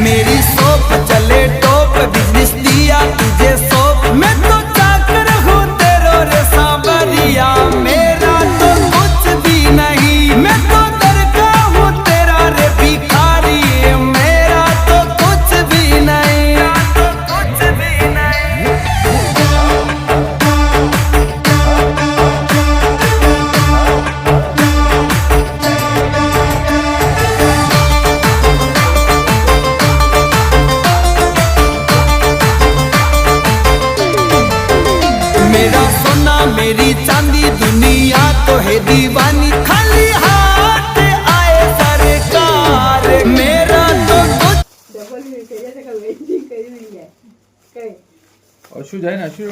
मेरी सोप चले top, business दिया तुझे सोप, मैं तो चाकर हूँ तेरो रे सांवरिया, मेरा तो कुछ भी नहीं, मैं तो दरका हूँ तेरा रे भिखारी, मेरा तो कुछ भी नहीं, कुछ भी नहीं। मेरा सोना मेरी चांदी दुनिया तो है दीवानी, खाली हाथ आए सरकार, मेरा तो कुछ और शू जाए ना शू